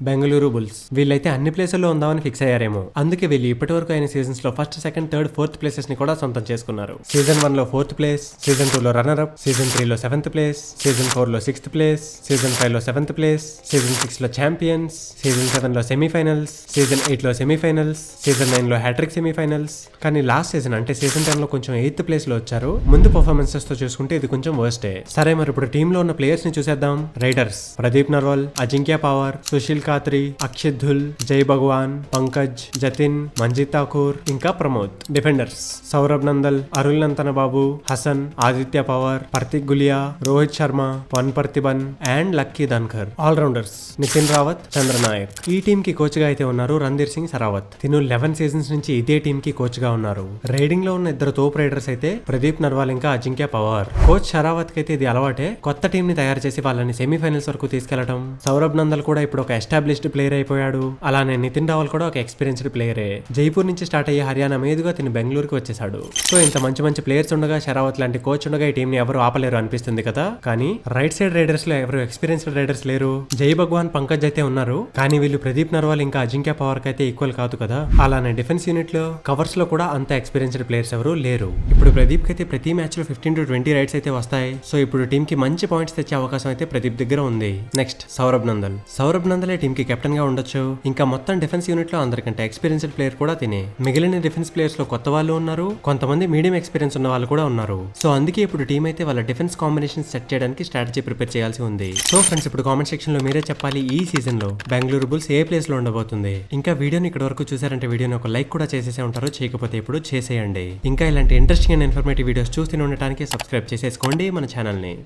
Bengaluru bulls. వీళ్ళైతే అన్ని ప్లేసుల్లో ఉందామని ఫిక్స్ అయ్యారేమో, అందుకే వీళ్ళు ఇప్పటి వరకు అయిన సీజన్స్ లో first, second, third, fourth places ని కూడా సొంతం చేసుకున్నారు. సీజన్ 1 లో 4th ప్లేస్, సీజన్ 2 లో రన్నర్ అప్, సీజన్ 3 లో 7th ప్లేస్, సీజన్ 4 లో 6th ప్లేస్, సీజన్ 5 లో 7th ప్లేస్, సీజన్ 6 లో ఛాంపియన్స్, సీజన్ 7 లో సెమీఫైనల్స్, సీజన్ 8 లో సెమీఫైనల్స్, సీజన్ 9 లో హ్యాట్రిక్ సెమీఫైనల్స్. కానీ లాస్ట్ సీజన్ అంటే సీజన్ 10 లో కొంచెం 8th ప్లేస్ లో వచ్చారు. ముందు పర్ఫార్మెన్సెస్ తో చూసుకుంటే ఇది కొంచెం వర్స్టే. సరే, మరి ఇప్పుడు టీమ్ లో ఉన్న ప్లేయర్స్ ని చూసేద్దాం. రైడర్స్ ప్రదీప్ నర్వాల్, అజింక్య పవార్, సుశీల్ ఖాత్రి, అక్షిత్ ధుల్, జై భగవాన్, పంకజ్, జతిన్, మంజిత్ ఠాకూర్, ఇంకా ప్రమోద్. డిఫెండర్స్ సౌరభ్ నందల్, అరుల్ నంతన బాబు, హసన్, ఆదిత్య పవార్, పర్తిక్ గులియా, రోహిత్ శర్మ, వన్ Parthiban and Lucky Dhankar. All rounders Nitin Rawat, Chandra Nayak. ఈ టీమ్ కి కోచ్ గా అయితే ఉన్నారు రణ్ధీర్ సింగ్ సరావత్. తిను 11 సీజన్స్ నుంచి ఇదే టీమ్ కి కోచ్ గా ఉన్నారు. రైడింగ్ లో ఉన్న ఇద్దరు తోపు రైడర్స్ అయితే ప్రదీప్ నర్వాల్ ఇంకా అజింక్య పవార్. కోచ్ షరావత్ కి అయితే ఇది అలవాటే, కొత్త టీం ని తయారు చేసి వాళ్ళని సెమీఫైనల్స్ వరకు తీసుకెళ్లడం. సౌరభ్ నందల్ కూడా ఇప్పుడు ఒక ఎస్టాబ్లిష్డ్ ప్లేయర్ అయిపోయాడు. అలానే నితిన్ రావల్ కూడా ఒక ఎక్స్పీరియన్స్డ్ ప్లేయరే. జైపూర్ నుంచి స్టార్ట్ అయ్యే హర్యానా మీదుగా తిని బెంగళూరుకి వచ్చేసాడు. సో ఇంత మంచి మంచి ప్లేయర్స్ ఉండగా, షరావత్ లాంటి కోచ్ ఉండగా ఈ టీం ని ఎవరు ఆపలేరు అనిపిస్తుంది కదా. కానీ రైట్ సైడ్ రైడర్స్ లో ఎవరు ఎక్స్పీరియన్స్డ్ రైడర్స్ లేరు. జై భగవాన్, పంకజ్ అయితే ఉన్నారు, కానీ వీళ్ళు ప్రదీప్ నర్వాల్ ఇంకా అజింక్య పవార్ కి అయితే ఈక్వల్ కాదు కదా. అలానే డిఫెన్స్ యూనిట్ లో, కవర్స్ లో కూడా అంత ఎక్స్పీరియన్స్డ్ ప్లేయర్స్ ఎవరు లేరు. ఇప్పుడు ప్రదీప్ కి అయితే ప్రతి మ్యాచ్ లో 15 to 20 రైడ్స్ అయితే వస్తాయి. సో ఇప్పుడు టీమ్ కి మంచి పాయింట్స్ తెచ్చే అవకాశం అయితే ప్రదీప్ దగ్గర ఉంది. నెక్స్ట్ సౌరభ్ నందల్. సౌరభ్ నందలే టీమ్ కి కెప్టెన్ గా ఉండొచ్చు. ఇంకా మొత్తం డిఫెన్స్ యూనిట్ లో అందరికంటే ఎక్స్పీరియన్స్డ్ ప్లేయర్ కూడా తినే. మిగిలిన డిఫెన్స్ ప్లేయర్స్ లో కొత్త వాళ్ళు ఉన్నారు, కొంతమంది మీడియం ఎక్స్పీరియన్స్ ఉన్న వాళ్ళు కూడా ఉన్నారు. సో అందుకే ఇప్పుడు టీం అయితే వాళ్ళ డిఫెన్స్ కాంబినేషన్ సెట్ చేయడానికి స్ట్రాటజీ ప్రిపేర్ చేయాల్సి ఉంది. సో ఫ్రెండ్స్, ఇప్పుడు కామెంట్ సెక్షన్ లో మీరే చెప్పాలి, ఈ సీజన్ లో బెంగళూరు బుల్స్ ఏ ప్లేస్ లో ఉండబోతుంది. ఇంకా వీడియోని ఇక్కడ వరకు చూసారంటే వీడియోని ఒక లైక్ కూడా చేసేసే ఉంటారు, చేయకపోతే ఇప్పుడు చేసేయండి. ఇంకా ఇలాంటి ఇంట్రెస్టింగ్ అండ్ ఇన్ఫర్మేటివ్ వీడియోస్ చూస్తూనే ఉండటానికి సబ్స్క్రైబ్ చేసేసుకోండి మన ఛానల్ ని.